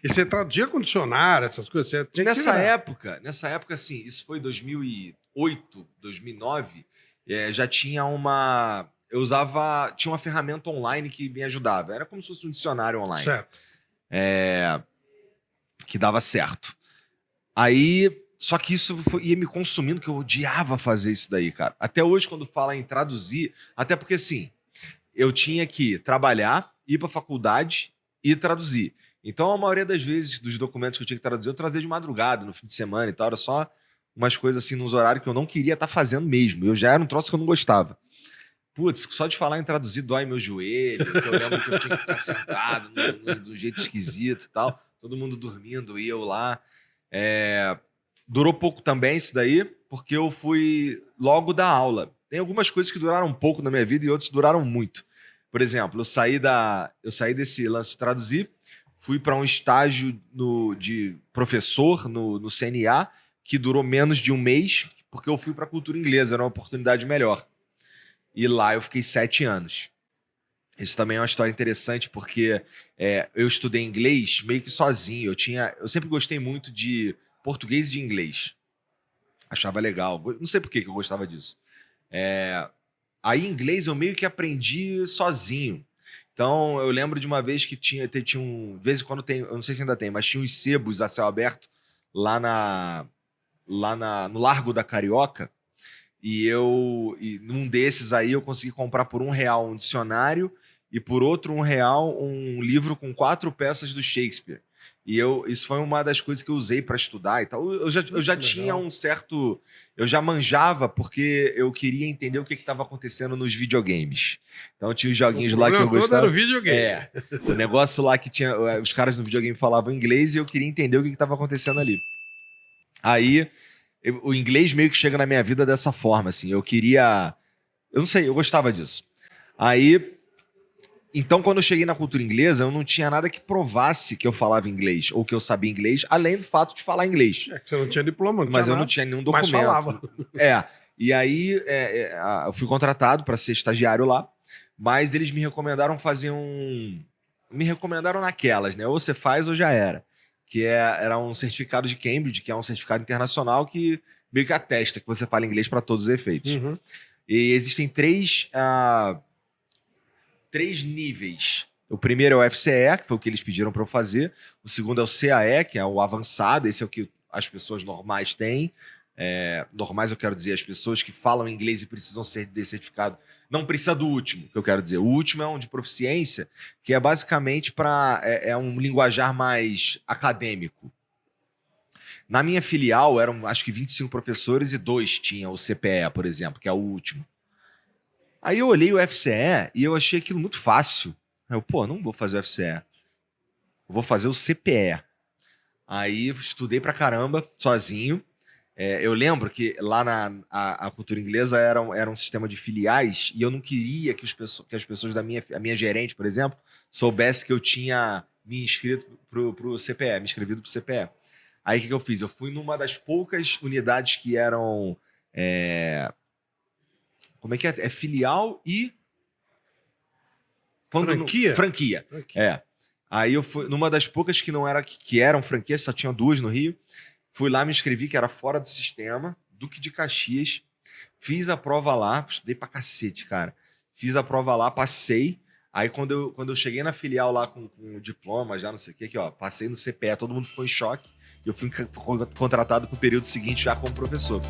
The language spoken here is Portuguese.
E você traduzia com dicionário, essas coisas? Você tinha que se Nessa virar. época, assim, isso foi 2008, 2009, já tinha uma... Tinha uma ferramenta online que me ajudava. Era como se fosse um dicionário online. Certo. Que dava certo. Aí, só que ia me consumindo, que eu odiava fazer isso daí, cara. Até hoje, quando fala em traduzir, até porque, assim, eu tinha que trabalhar, ir pra faculdade e traduzir. Então, a maioria das vezes, dos documentos que eu tinha que traduzir, eu trazia de madrugada, no fim de semana e tal. Era só umas coisas, assim, nos horários que eu não queria estar fazendo mesmo. Eu já era um troço que eu não gostava. Putz, só de falar em traduzir dói meu joelho, que eu lembro que eu tinha que ficar sentado do jeito esquisito e tal, todo mundo dormindo e eu lá. Durou pouco também isso daí, porque eu fui logo da aula. Tem algumas coisas que duraram um pouco na minha vida e outras duraram muito. Por exemplo, eu saí desse lance de traduzir, fui para um estágio de professor no CNA, que durou menos de um mês, porque eu fui para a cultura inglesa, era uma oportunidade melhor. E lá eu fiquei 7 anos. Isso também é uma história interessante, porque eu estudei inglês meio que sozinho. Eu sempre gostei muito de português e de inglês. Achava legal. Não sei por que eu gostava disso. Aí, inglês eu meio que aprendi sozinho. Então, eu lembro de uma vez que tinha de vez em quando tem, eu não sei se ainda tem, mas tinha uns sebos a céu aberto lá no Largo da Carioca. E num desses aí eu consegui comprar por R$1 um dicionário e por outro R$1 um livro com 4 peças do Shakespeare. Isso foi uma das coisas que eu usei para estudar e tal. Eu já tinha um certo... Eu já manjava porque eu queria entender o que estava acontecendo nos videogames. Então tinha os joguinhos lá que eu gostava. Todo era o videogame. O negócio lá que tinha... Os caras no videogame falavam inglês e eu queria entender o que estava acontecendo ali. Aí... O inglês meio que chega na minha vida dessa forma, assim. Eu não sei, eu gostava disso. Aí, então, quando eu cheguei na cultura inglesa, eu não tinha nada que provasse que eu falava inglês ou que eu sabia inglês, além do fato de falar inglês. Você não tinha diploma, mas eu não tinha nenhum documento. Mas falava. E aí, eu fui contratado para ser estagiário lá, mas eles me recomendaram fazer Me recomendaram naquelas, né? Ou você faz ou já era. Era um certificado de Cambridge, que é um certificado internacional que meio que atesta que você fala inglês para todos os efeitos. Uhum. E existem três níveis. O primeiro é o FCE, que foi o que eles pediram para eu fazer. O segundo é o CAE, que é o avançado. Esse é o que as pessoas normais têm. Normais, eu quero dizer, as pessoas que falam inglês e precisam ser desse certificado. Não precisa do último, que eu quero dizer. O último é um de proficiência, que é basicamente é um linguajar mais acadêmico. Na minha filial, eram acho que 25 professores e 2 tinham o CPE, por exemplo, que é o último. Aí eu olhei o FCE e eu achei aquilo muito fácil. Eu, não vou fazer o FCE. Eu vou fazer o CPE. Aí estudei pra caramba, sozinho. Eu lembro que lá a cultura inglesa era um sistema de filiais e eu não queria que as pessoas a minha gerente, por exemplo, soubesse que eu tinha me inscrito pro CPE, me inscrevido pro CPE. Aí o que eu fiz? Eu fui numa das poucas unidades que eram... como é que é? É filial e... Franquia? Franquia. Aí eu fui numa das poucas que eram franquias, só tinha 2 no Rio. Fui lá, me inscrevi, que era fora do sistema, Duque de Caxias. Fiz a prova lá, estudei pra cacete, cara. Fiz a prova lá, passei. Aí quando eu cheguei na filial lá com o diploma, já não sei o que, passei no CPE, todo mundo ficou em choque. Eu fui contratado pro período seguinte já como professor.